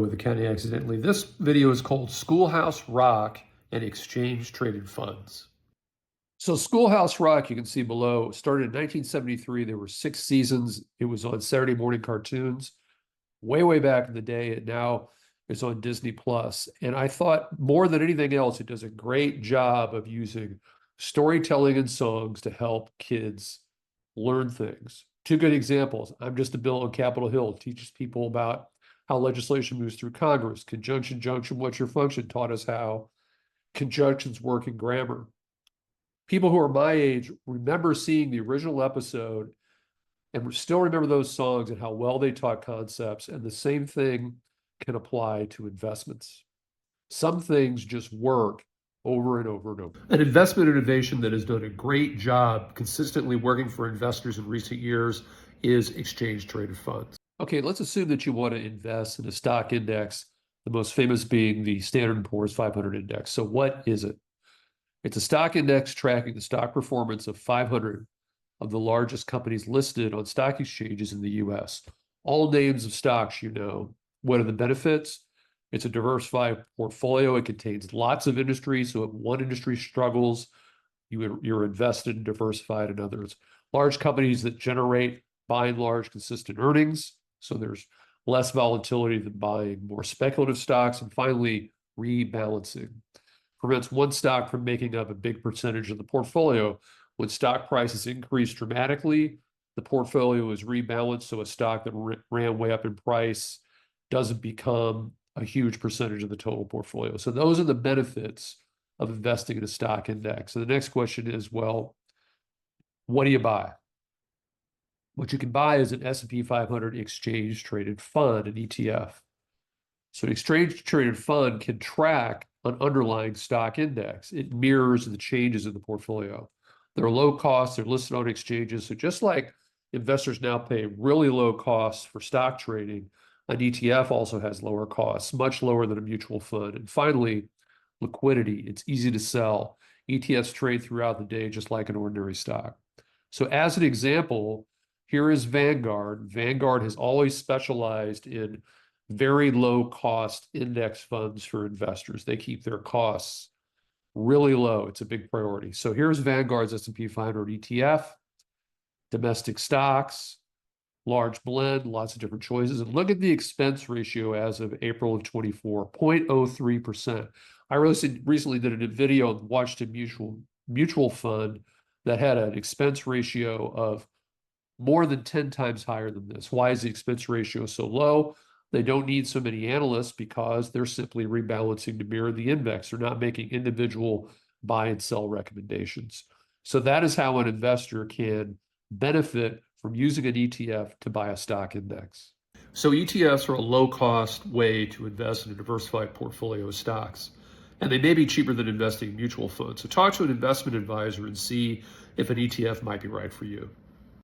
with accounting accidentally. This video is called Schoolhouse Rock and Exchange Traded Funds. So Schoolhouse Rock, you can see below, started in 1973. There were 6 seasons. It was on Saturday morning cartoons way back in the day, and now it's on Disney Plus. And I thought more than anything else, it does a great job of using storytelling and songs to help kids learn things. 2 good examples. I'm Just a Bill on Capitol Hill. It teaches people about how legislation moves through Congress. Conjunction, junction, what's your function? Taught us how conjunctions work in grammar. People who are my age remember seeing the original episode and still remember those songs and how well they taught concepts. And the same thing can apply to investments. Some things just work over and over and over. An investment innovation that has done a great job consistently working for investors in recent years is exchange traded funds. Okay, let's assume that you want to invest in a stock index, the most famous being the Standard & Poor's 500 index. So what is it? It's a stock index tracking the stock performance of 500 of the largest companies listed on stock exchanges in the US. All names of stocks you know. What are the benefits? It's a diversified portfolio. It contains lots of industries. So if one industry struggles, you're invested and diversified in others. Large companies that generate, by and large, consistent earnings. So there's less volatility than buying more speculative stocks. And finally, rebalancing. Prevents one stock from making up a big percentage of the portfolio. When stock prices increase dramatically, the portfolio is rebalanced, so a stock that ran way up in price doesn't become a huge percentage of the total portfolio. So those are the benefits of investing in a stock index. So the next question is, well, what do you buy? What you can buy is an S&P 500 exchange traded fund, an ETF. So an exchange traded fund can track an underlying stock index. It mirrors the changes in the portfolio. They're low cost, they're listed on exchanges. So just like investors now pay really low costs for stock trading, an ETF also has lower costs, much lower than a mutual fund. And finally, liquidity. It's easy to sell. ETFs trade throughout the day just like an ordinary stock. So as an example, here is Vanguard. Vanguard has always specialized in very low cost index funds for investors. They keep their costs really low. It's a big priority. So here's Vanguard's S&P 500 ETF, domestic stocks, large blend, lots of different choices. And look at the expense ratio as of April of 24, 0.03%. I recently did a video and watched a mutual fund that had an expense ratio of more than 10 times higher than this. Why is the expense ratio so low? They don't need so many analysts because they're simply rebalancing to mirror the index. They're not making individual buy and sell recommendations. So that is how an investor can benefit from using an ETF to buy a stock index. So ETFs are a low-cost way to invest in a diversified portfolio of stocks. And they may be cheaper than investing in mutual funds. So talk to an investment advisor and see if an ETF might be right for you.